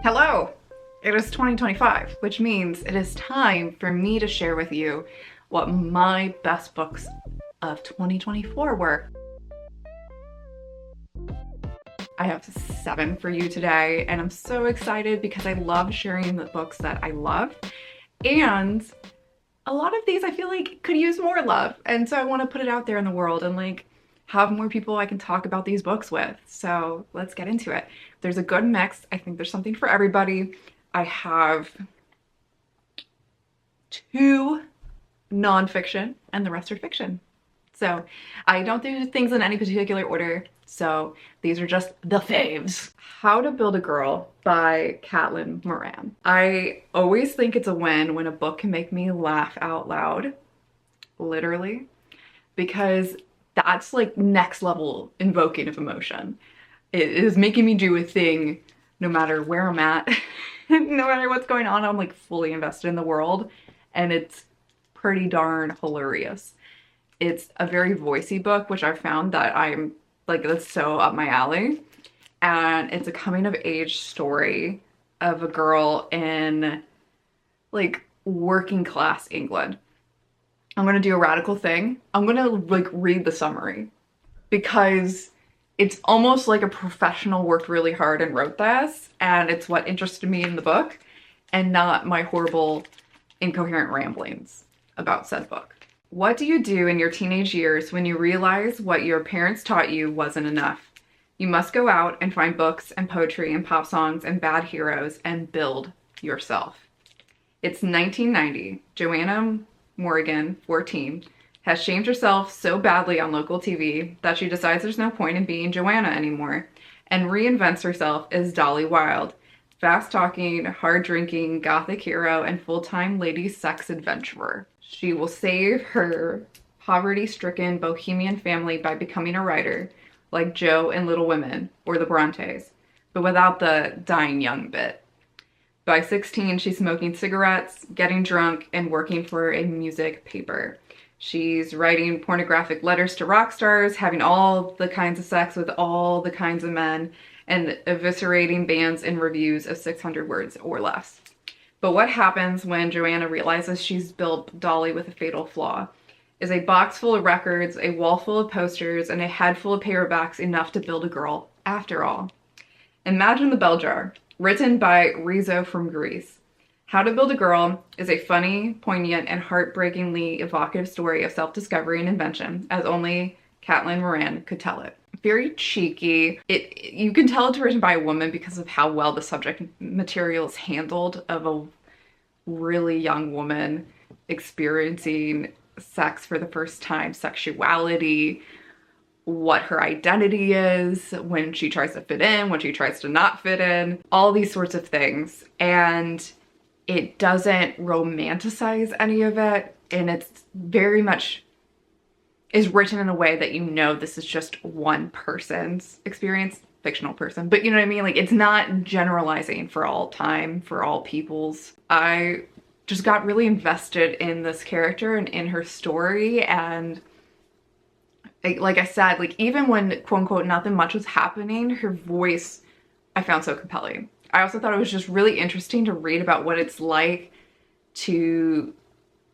Hello! It is 2025, which means it is time for me to share with you what my best books of 2024 were. I have 7 for you today, and I'm so excited because I love sharing the books that I love, and a lot of these I feel like could use more love, and so I want to put it out there in the world and have more people I can talk about these books with. So let's get into it. There's a good mix. I think there's something for everybody. I have 2 nonfiction and the rest are fiction. So I don't do things in any particular order. So these are just the faves. How to Build a Girl by Caitlin Moran. I always think it's a win when a book can make me laugh out loud, literally, because that's like next level invoking of emotion. It is making me do a thing no matter where I'm at, no matter what's going on. I'm like fully invested in the world, and it's pretty darn hilarious. It's a very voicey book, which I've found that I'm like, that's so up my alley. And it's a coming of age story of a girl in like working class England. I'm gonna do a radical thing. I'm gonna like read the summary because it's almost like a professional worked really hard and wrote this, and it's what interested me in the book and not my horrible incoherent ramblings about said book. What do you do in your teenage years when you realize what your parents taught you wasn't enough? You must go out and find books and poetry and pop songs and bad heroes and build yourself. It's 1990. Joanna Morgan, 14, has shamed herself so badly on local TV that she decides there's no point in being Joanna anymore and reinvents herself as Dolly Wilde, fast-talking, hard-drinking, gothic hero and full-time lady sex adventurer. She will save her poverty-stricken bohemian family by becoming a writer, like Jo in Little Women or the Brontes, but without the dying young bit. By 16, she's smoking cigarettes, getting drunk, and working for a music paper. She's writing pornographic letters to rock stars, having all the kinds of sex with all the kinds of men, and eviscerating bands in reviews of 600 words or less. But what happens when Joanna realizes she's built Dolly with a fatal flaw? Is a box full of records, a wall full of posters, and a head full of paperbacks enough to build a girl after all? Imagine the Bell Jar, written by Rizzo from Greece. How to Build a Girl is a funny, poignant, and heartbreakingly evocative story of self-discovery and invention, as only Caitlin Moran could tell it. Very cheeky. You can tell it's written by a woman because of how well the subject material is handled, of a really young woman experiencing sex for the first time, sexuality, what her identity is, when she tries to fit in, when she tries to not fit in, all these sorts of things. And it doesn't romanticize any of it, and it's very much is written in a way that you know this is just one person's experience, fictional person, but you know what I mean? Like, it's not generalizing for all time, for all peoples. I just got really invested in this character and in her story, and like I said, like even when quote unquote nothing much was happening, her voice I found so compelling. I also thought it was just really interesting to read about what it's like to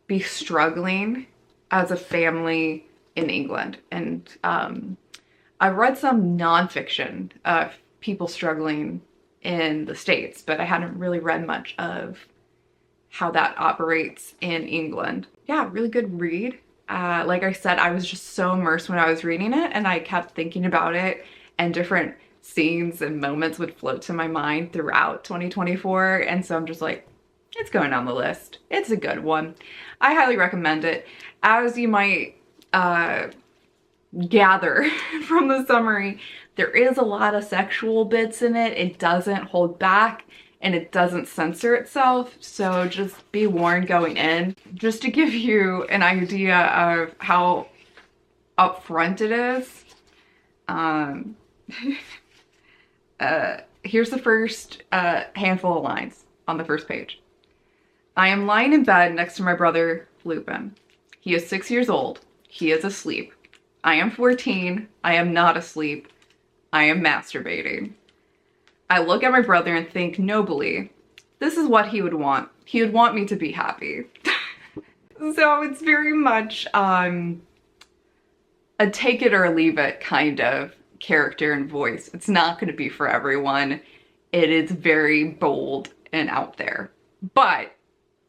be struggling as a family in England. And I've read some nonfiction of people struggling in the States, but I hadn't really read much of how that operates in England. Yeah, really good read. Like I said, I was just so immersed when I was reading it, and I kept thinking about it, and different scenes and moments would float to my mind throughout 2024. And so I'm just like, it's going on the list. It's a good one. I highly recommend it. As you might gather from the summary, there is a lot of sexual bits in it. It doesn't hold back and it doesn't censor itself. So just be warned going in. Just to give you an idea of how upfront it is. Here's the first handful of lines on the first page. I am lying in bed next to my brother, Lupin. He is 6 years old. He is asleep. I am 14. I am not asleep. I am masturbating. I look at my brother and think nobly, this is what he would want. He would want me to be happy. So it's very much a take it or leave it kind of character and voice. It's not going to be for everyone. It is very bold and out there. But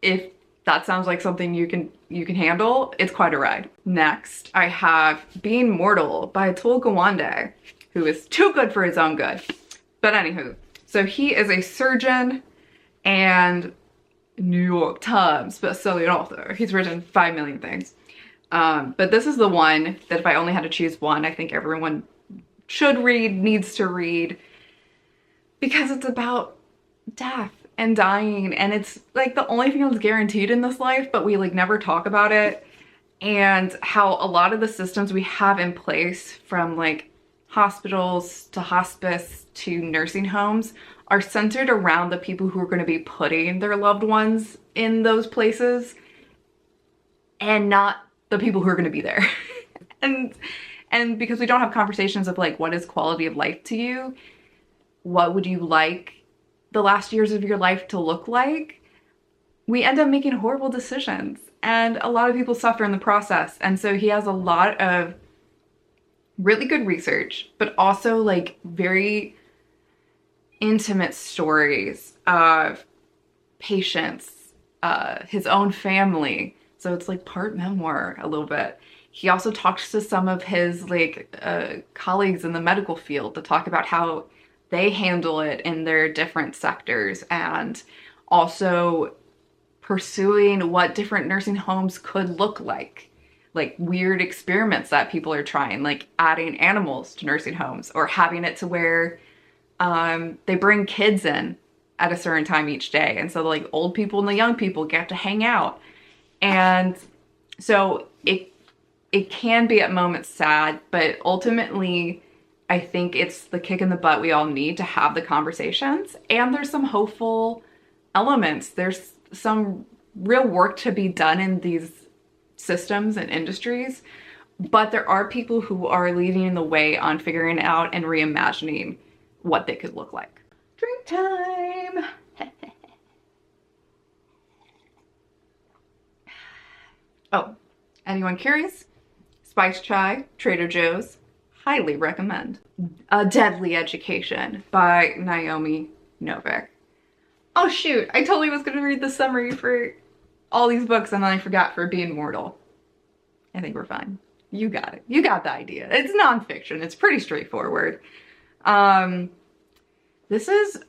if that sounds like something you can handle, it's quite a ride. Next, I have Being Mortal by Atul Gawande, who is too good for his own good. But anywho, so he is a surgeon and New York Times bestselling author. He's written 5 million things. But this is the one that if I only had to choose one, I think everyone should read, needs to read, because it's about death and dying, and it's like the only thing that's guaranteed in this life, but we like never talk about it, and how a lot of the systems we have in place, from like hospitals to hospice to nursing homes, are centered around the people who are going to be putting their loved ones in those places and not the people who are going to be there. and because we don't have conversations of like, what is quality of life to you? What would you like the last years of your life to look like? We end up making horrible decisions, and a lot of people suffer in the process. And so he has a lot of really good research, but also like very intimate stories of patients, his own family. So it's like part memoir a little bit. He also talks to some of his like colleagues in the medical field to talk about how they handle it in their different sectors, and also pursuing what different nursing homes could look like weird experiments that people are trying, like adding animals to nursing homes, or having it to where they bring kids in at a certain time each day, and so like old people and the young people get to hang out. And so it can be at moments sad, but ultimately I think it's the kick in the butt we all need to have the conversations. And there's some hopeful elements. There's some real work to be done in these systems and industries, but there are people who are leading the way on figuring out and reimagining what they could look like. Drink time. Oh, anyone curious? Spice Chai, Trader Joe's, highly recommend. A Deadly Education by Naomi Novik. Oh shoot, I totally was gonna read the summary for all these books and then I forgot for Being Mortal. I think we're fine. You got it. You got the idea. It's nonfiction. It's pretty straightforward. This is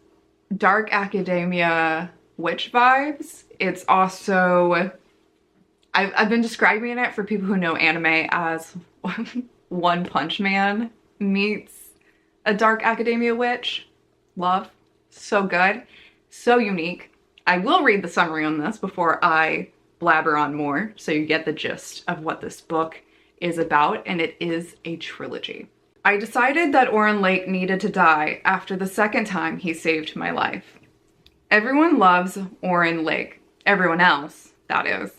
dark academia witch vibes. It's also, I've been describing it for people who know anime as One Punch Man meets a dark academia witch. Love. So good. So unique. I will read the summary on this before I blabber on more, so you get the gist of what this book is about, and it is a trilogy. I decided that Oren Lake needed to die after the second time he saved my life. Everyone loves Oren Lake. Everyone else, that is.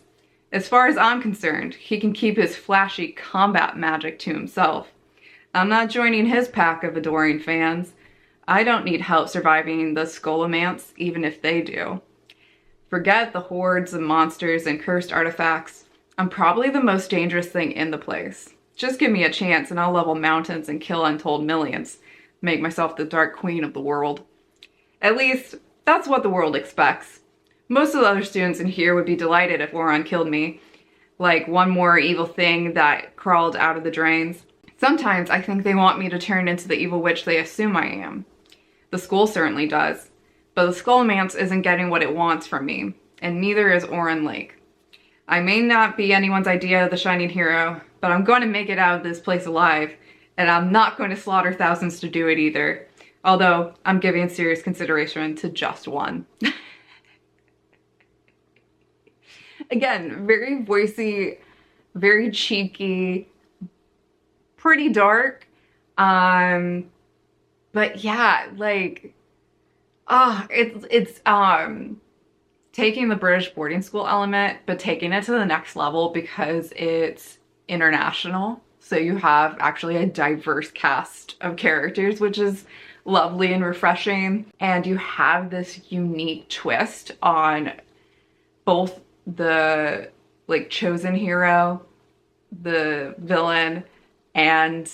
As far as I'm concerned, he can keep his flashy combat magic to himself. I'm not joining his pack of adoring fans. I don't need help surviving the Skullomance, even if they do. Forget the hordes of monsters and cursed artifacts. I'm probably the most dangerous thing in the place. Just give me a chance and I'll level mountains and kill untold millions. Make myself the Dark Queen of the world. At least, that's what the world expects. Most of the other students in here would be delighted if Oron killed me. Like one more evil thing that crawled out of the drains. Sometimes I think they want me to turn into the evil witch they assume I am. The school certainly does. But the Skullomance isn't getting what it wants from me, and neither is Oren Lake. I may not be anyone's idea of the shining hero, but I'm going to make it out of this place alive, and I'm not going to slaughter thousands to do it either. Although, I'm giving serious consideration to just one. Again, very voicey, very cheeky, pretty dark. But yeah, like, it's taking the British boarding school element, but taking it to the next level because it's international. So you have actually a diverse cast of characters, which is lovely and refreshing. And you have this unique twist on both the like chosen hero, the villain, and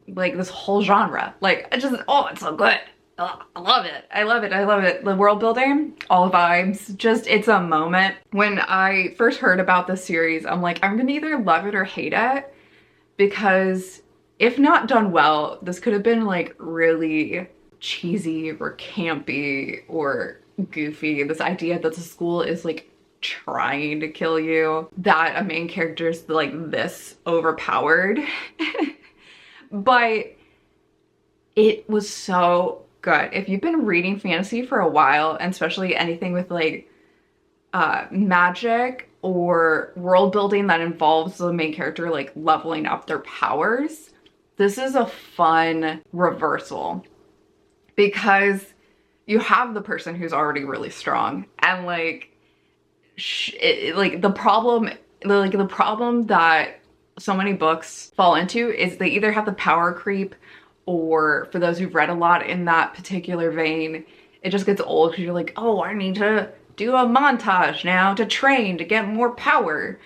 like this whole genre. Like it just, oh, it's so good. Oh, I love it. I love it. I love it. The world building, all the vibes, just it's a moment. When I first heard about this series, I'm like, I'm gonna either love it or hate it, because if not done well, this could have been like really cheesy or campy or goofy. This idea that the school is like trying to kill you, that a main character is like this overpowered. But it was so good. If you've been reading fantasy for a while, and especially anything with like magic or world building that involves the main character like leveling up their powers, this is a fun reversal, because you have the person who's already really strong, and like the problem that so many books fall into is they either have the power creep, or for those who've read a lot in that particular vein, it just gets old because you're like, oh, I need to do a montage now to train to get more power.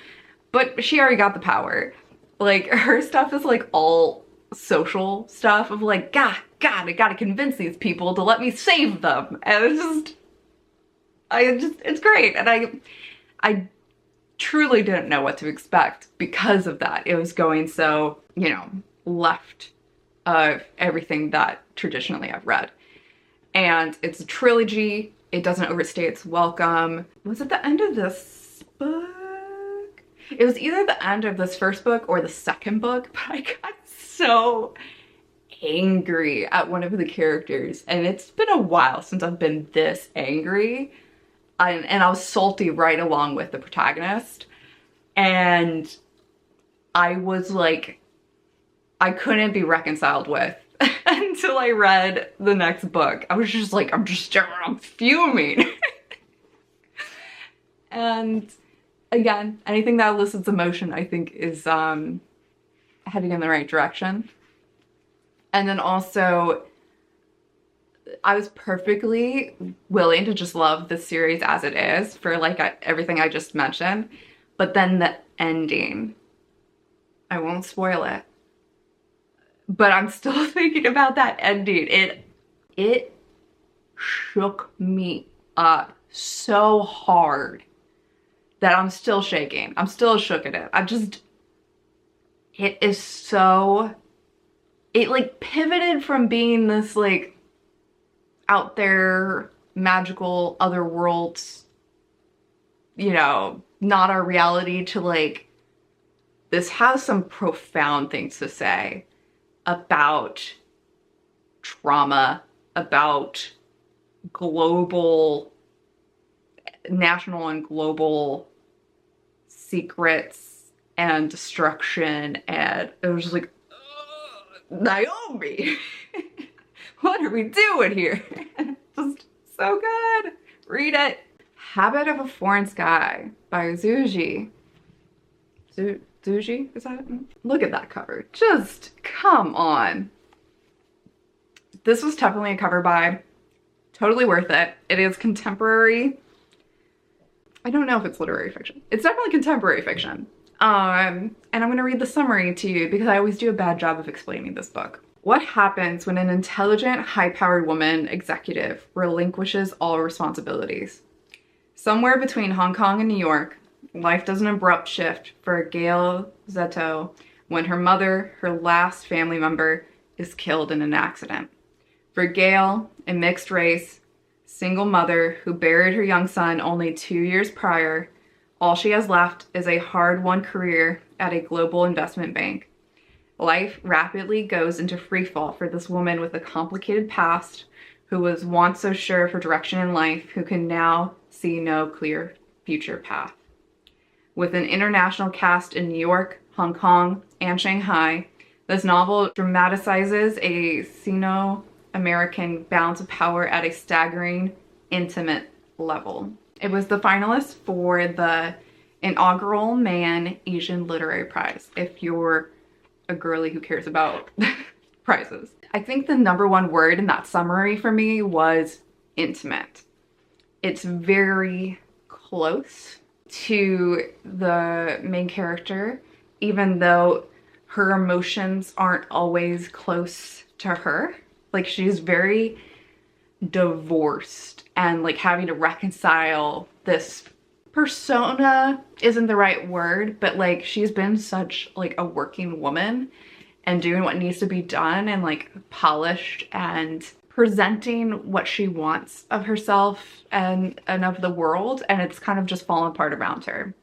But she already got the power. Like her stuff is like all social stuff of like, God, I gotta convince these people to let me save them. And it's great. And I truly didn't know what to expect because of that. It was going so, you know, left of everything that traditionally I've read. And it's a trilogy. It doesn't overstay its welcome. Was it the end of this book? It was either the end of this first book or the second book, but I got so angry at one of the characters, and it's been a while since I've been this angry. And I was salty right along with the protagonist. And I was like, I couldn't be reconciled with until I read the next book. I was just like, I'm fuming. And again, anything that elicits emotion, I think is heading in the right direction. And then also, I was perfectly willing to just love this series as it is for like everything I just mentioned. But then the ending, I won't spoil it, but I'm still thinking about that ending. It shook me up so hard that I'm still shaking. I'm still shook at it. It is so, it like pivoted from being this like out there magical other worlds, you know, not our reality, to like, this has some profound things to say about trauma, about global, national and global secrets and destruction. And it was just like, Naomi, what are we doing here? Just so good. Read it. Habit of a Foreign Sky by Zuji. Zuji? Is that it? Look at that cover. Just come on. This was definitely a cover buy. Totally worth it. It is contemporary. I don't know if it's literary fiction. It's definitely contemporary fiction. And I'm going to read the summary to you because I always do a bad job of explaining this book. What happens when an intelligent, high-powered woman executive relinquishes all responsibilities? Somewhere between Hong Kong and New York, life does an abrupt shift for Gail Zeto when her mother, her last family member, is killed in an accident. For Gail, a mixed race, single mother who buried her young son only 2 years prior, all she has left is a hard-won career at a global investment bank. Life rapidly goes into freefall for this woman with a complicated past, who was once so sure of her direction in life, who can now see no clear future path. With an international cast in New York, Hong Kong, and Shanghai, this novel dramatizes a Sino-American balance of power at a staggering, intimate level. It was the finalist for the inaugural Man Asian Literary Prize, if you're a girly who cares about prizes. I think the number one word in that summary for me was intimate. It's very close to the main character, even though her emotions aren't always close to her. Like, she's very divorced and like having to reconcile this persona isn't the right word, but like she's been such like a working woman and doing what needs to be done and like polished and presenting what she wants of herself and of the world, and it's kind of just fallen apart around her.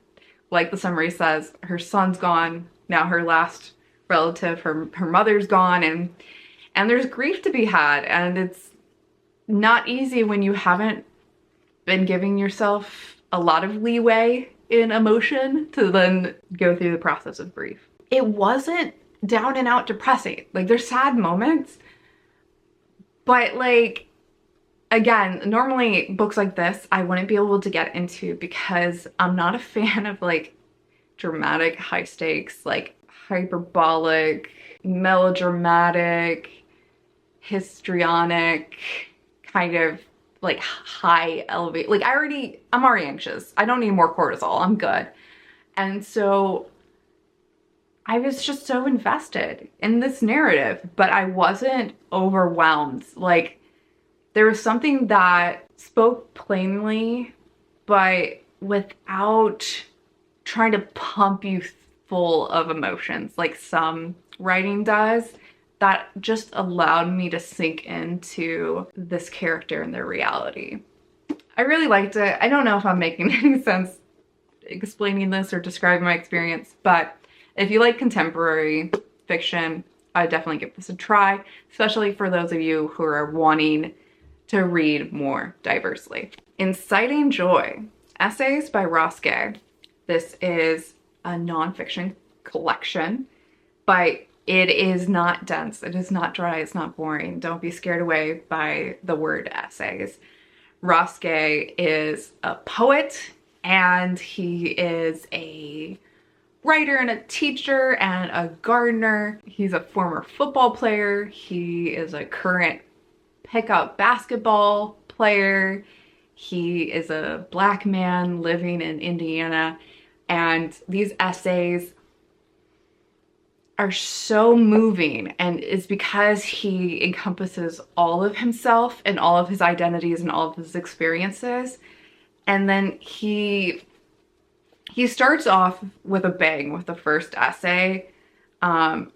Like the summary says, her son's gone, now her last relative, her mother's gone, and there's grief to be had, and it's not easy when you haven't been giving yourself a lot of leeway in emotion to then go through the process of grief. It wasn't down and out depressing. Like, there's sad moments, but like, again, normally books like this I wouldn't be able to get into because I'm not a fan of like dramatic, high stakes, like hyperbolic, melodramatic, histrionic, kind of like high elevate. Like I'm already anxious. I don't need more cortisol. I'm good. And so I was just so invested in this narrative, but I wasn't overwhelmed. Like, there was something that spoke plainly, but without trying to pump you full of emotions like some writing does, that just allowed me to sink into this character and their reality. I really liked it. I don't know if I'm making any sense explaining this or describing my experience, but if you like contemporary fiction, I definitely give this a try, especially for those of you who are wanting to read more diversely. Inciting Joy, Essays by Ross Gay. This is a nonfiction collection, but it is not dense, it is not dry, it's not boring. Don't be scared away by the word essays. Ross Gay is a poet, and he is a writer and a teacher and a gardener. He's a former football player. He is a current pickup basketball player. He is a Black man living in Indiana. And these essays are so moving, and it's because he encompasses all of himself and all of his identities and all of his experiences. And then he starts off with a bang with the first essay,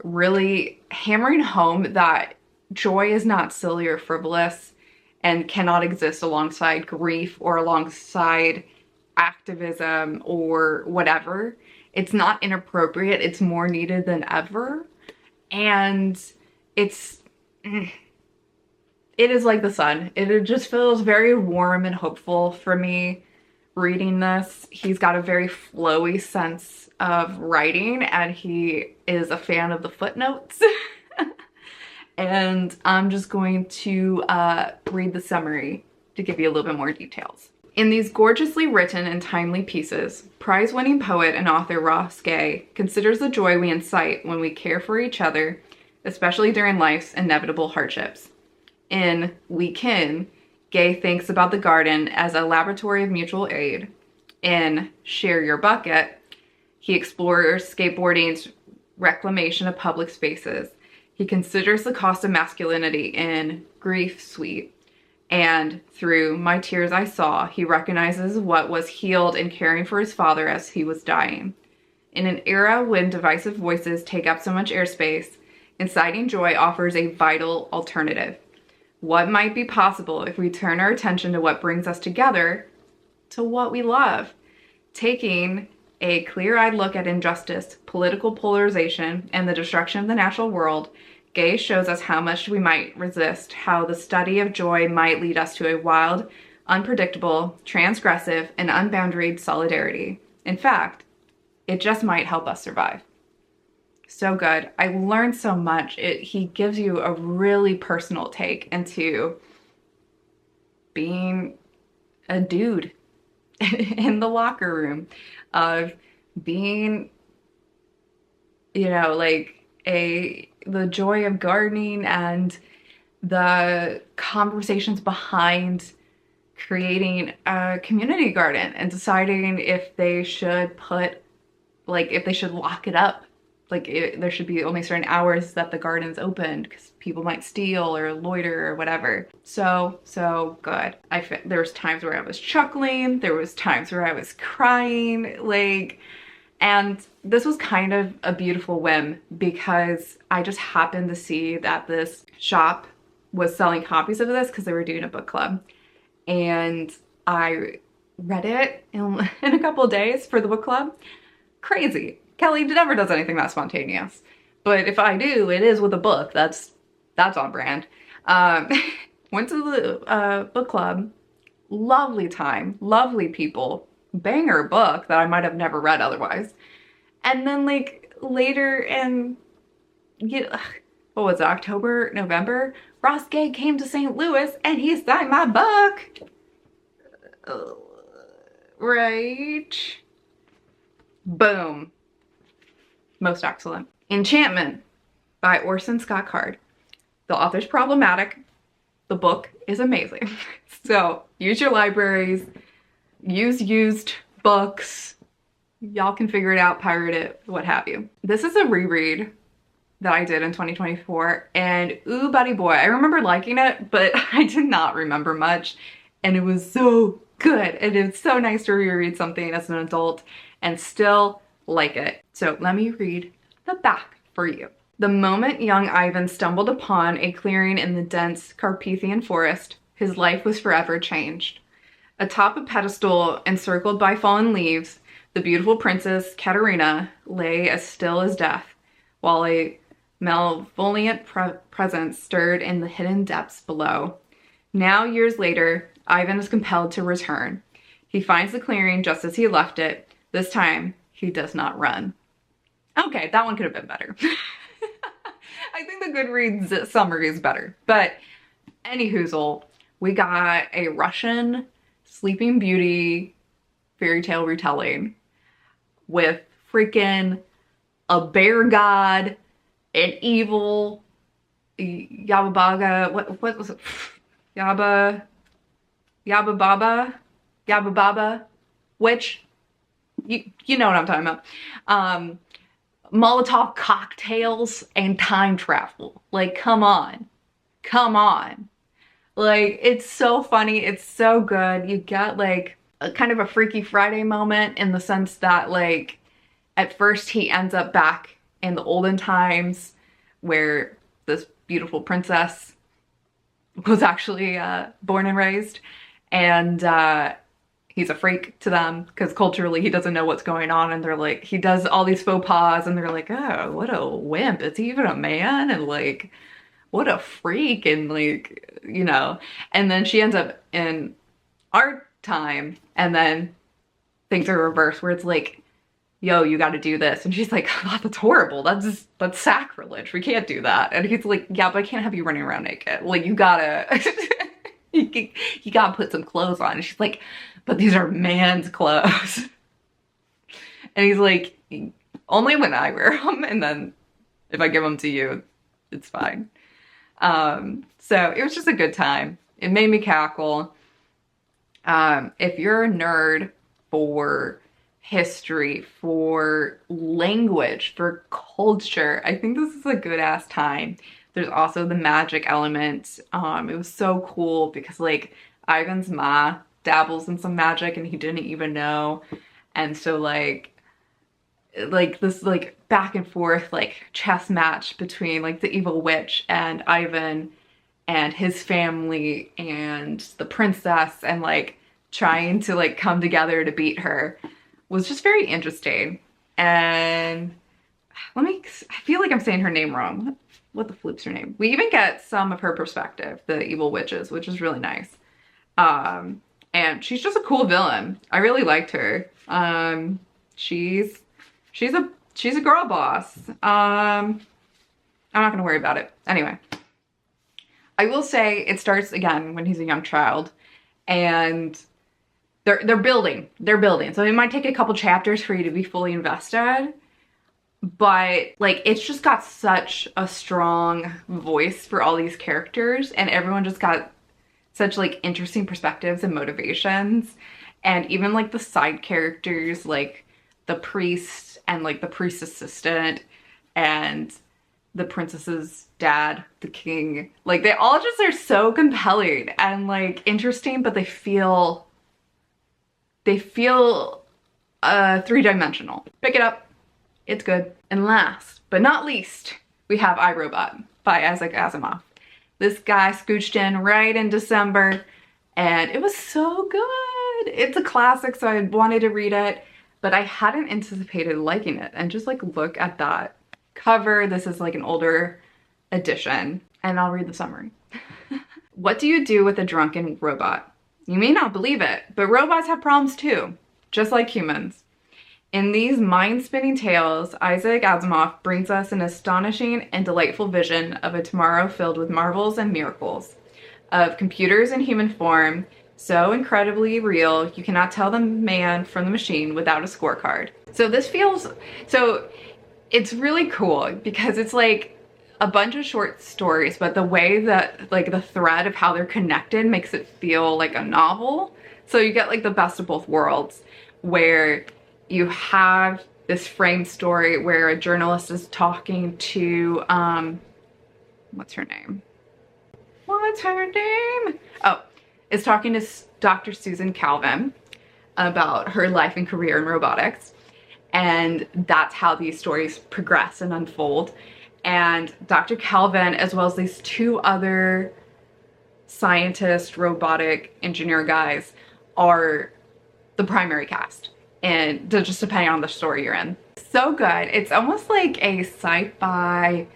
really hammering home that joy is not silly or frivolous and cannot exist alongside grief or alongside activism or whatever. It's not inappropriate, it's more needed than ever. And it is like the sun. It just feels very warm and hopeful for me reading this. He's got a very flowy sense of writing, and he is a fan of the footnotes. And I'm just going to read the summary to give you a little bit more details. In these gorgeously written and timely pieces, prize-winning poet and author Ross Gay considers the joy we incite when we care for each other, especially during life's inevitable hardships. In We Kin, Gay thinks about the garden as a laboratory of mutual aid. In Share Your Bucket, he explores skateboarding's reclamation of public spaces. He considers the cost of masculinity in Grief Suite. And through My Tears I Saw, he recognizes what was healed in caring for his father as he was dying. In an era when divisive voices take up so much airspace, Inciting Joy offers a vital alternative. What might be possible if we turn our attention to what brings us together, to what we love? Taking a clear-eyed look at injustice, political polarization, and the destruction of the natural world, Gay shows us how much we might resist, how the study of joy might lead us to a wild, unpredictable, transgressive, and unboundaried solidarity. In fact, it just might help us survive. So good. I learned so much. He gives you a really personal take into being a dude in the locker room, of being, you know, like the joy of gardening and the conversations behind creating a community garden and deciding if they should put, like, if they should lock it up. Like, there should be only certain hours that the garden's open because people might steal or loiter or whatever. So good. There was times where I was chuckling. There was times where I was crying. Like, and this was kind of a beautiful whim because I just happened to see that this shop was selling copies of this because they were doing a book club. And I read it in a couple of days for the book club. Crazy. Kelly never does anything that spontaneous. But if I do, it is with a book. That's on brand. Went to the book club. Lovely time. Lovely people. Banger book that I might have never read otherwise. And then like later in, what was it, October, November? Ross Gay came to St. Louis and he signed my book. Right? Boom. Most excellent. Enchantment by Orson Scott Card. The author's problematic. The book is amazing. So use your libraries, use used books. Y'all can figure it out, pirate it, what have you. This is a reread that I did in 2024, and ooh, buddy boy, I remember liking it, but I did not remember much, and it was so good. And it's so nice to reread something as an adult and still like it. So let me read the back for you. The moment young Ivan stumbled upon a clearing in the dense Carpathian forest, his life was forever changed. Atop a pedestal encircled by fallen leaves, the beautiful princess Katerina lay as still as death, while a malevolent presence stirred in the hidden depths below. Now, years later, Ivan is compelled to return. He finds the clearing just as he left it. This time, he does not run. Okay, that one could have been better. I think the Goodreads summary is better. But anyhoozle, we got a Russian Sleeping Beauty fairy tale retelling with freaking a bear god, an evil Yababaga, what was it? Yabba Baba, which you know what I'm talking about. Molotov cocktails and time travel. Like, come on. Like, it's so funny. It's so good. You get like a kind of a Freaky Friday moment in the sense that like at first he ends up back in the olden times where this beautiful princess was actually born and raised, and he's a freak to them because culturally he doesn't know what's going on, and they're like, he does all these faux pas and they're like, oh, what a wimp, is he even a man? And like, what a freak, and like, you know. And then she ends up in our time, and then things are reversed where it's like, yo, you got to do this. And she's like, oh, that's horrible. That's sacrilege. We can't do that. And he's like, yeah, but I can't have you running around naked. Like, you gotta, you gotta put some clothes on. And she's like, but these are man's clothes. And he's like, only when I wear them. And then if I give them to you, it's fine. So it was just a good time. It made me cackle. If you're a nerd for history, for language, for culture, I think this is a good ass time. There's also the magic element. It was so cool because like Ivan's ma dabbles in some magic and he didn't even know. And so like this like back and forth like chess match between like the evil witch and Ivan and his family and the princess, and like trying to like come together to beat her was just very interesting. And I feel like I'm saying her name wrong. What the floop's her name? We even get some of her perspective, the evil witches, which is really nice. And she's just a cool villain. I really liked her. She's a girl boss. I'm not gonna worry about it. Anyway, I will say it starts again when he's a young child, and they're building. So it might take a couple chapters for you to be fully invested, but like it's just got such a strong voice for all these characters, and everyone just got such like interesting perspectives and motivations. And even like the side characters, like the priest and like the priest assistant and the princess's dad, the king, like they all just are so compelling and like interesting, but they feel three-dimensional. Pick it up, it's good. And last but not least, we have I, Robot by Isaac Asimov. This guy scooched in right in December and it was so good. It's a classic, so I wanted to read it, but I hadn't anticipated liking it. And just like look at that cover. This is like an older edition, and I'll read the summary. What do you do with a drunken robot? You may not believe it, but robots have problems too, just like humans. In these mind-spinning tales, Isaac Asimov brings us an astonishing and delightful vision of a tomorrow filled with marvels and miracles, of computers in human form, so incredibly real you cannot tell the man from the machine without a scorecard. So it's really cool because it's like a bunch of short stories, but the way that like the thread of how they're connected makes it feel like a novel. So you get like the best of both worlds, where you have this framed story where a journalist is talking to, what's her name? Oh, is talking to Dr. Susan Calvin about her life and career in robotics. And that's how these stories progress and unfold. And Dr. Calvin, as well as these two other scientist, robotic engineer guys, are the primary cast. And just depending on the story you're in. So good. It's almost like a sci-fi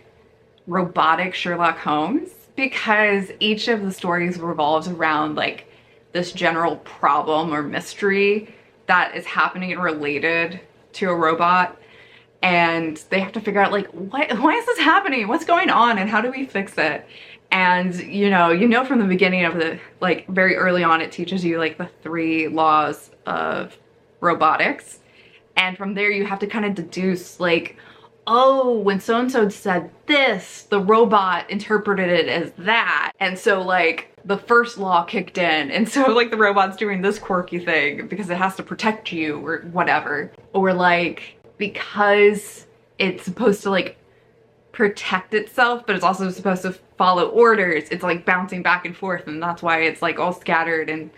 robotic Sherlock Holmes, because each of the stories revolves around like this general problem or mystery that is happening and related to a robot. And they have to figure out like, why is this happening? What's going on? And how do we fix it? And you know from the beginning of the, like very early on, it teaches you like the 3 laws of robotics. And from there you have to kind of deduce like, oh, when so-and-so said this, the robot interpreted it as that. And so like the first law kicked in. And so like the robot's doing this quirky thing because it has to protect you or whatever. Or like, because it's supposed to like protect itself, but it's also supposed to follow orders, it's like bouncing back and forth, and that's why it's like all scattered and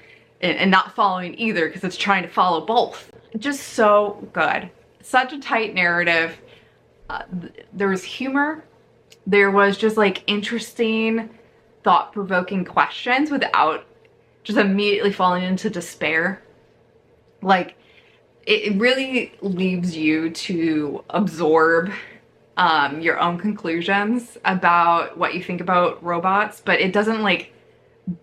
not following either, because it's trying to follow both. Just so good. Such a tight narrative. There was humor. There was just like interesting, thought-provoking questions without just immediately falling into despair. Like, it really leaves you to absorb your own conclusions about what you think about robots, but it doesn't like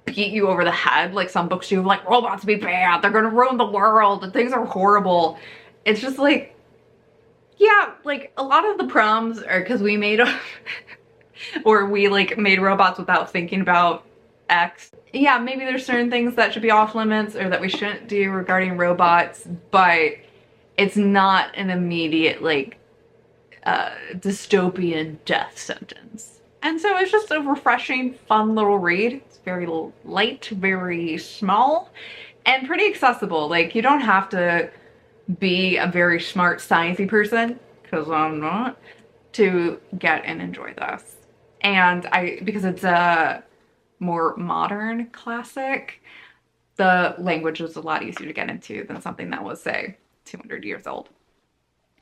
beat you over the head like some books do, like robots be bad, they're gonna ruin the world, and things are horrible. It's just like, yeah, like a lot of the problems are because we made or we like made robots without thinking about X. Yeah, maybe there's certain things that should be off limits or that we shouldn't do regarding robots, but it's not an immediate like dystopian death sentence. And so it's just a refreshing, fun little read. It's very light, very small, and pretty accessible. Like, you don't have to be a very smart, sciencey person, because I'm not, to get and enjoy this. And because it's a more modern classic, the language is a lot easier to get into than something that was, say, 200 years old.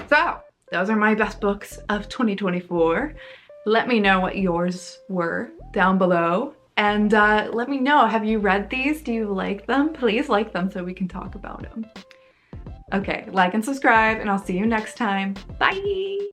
So, those are my best books of 2024. Let me know what yours were down below. And let me know, have you read these? Do you like them? Please like them so we can talk about them. Okay, like and subscribe, and I'll see you next time. Bye!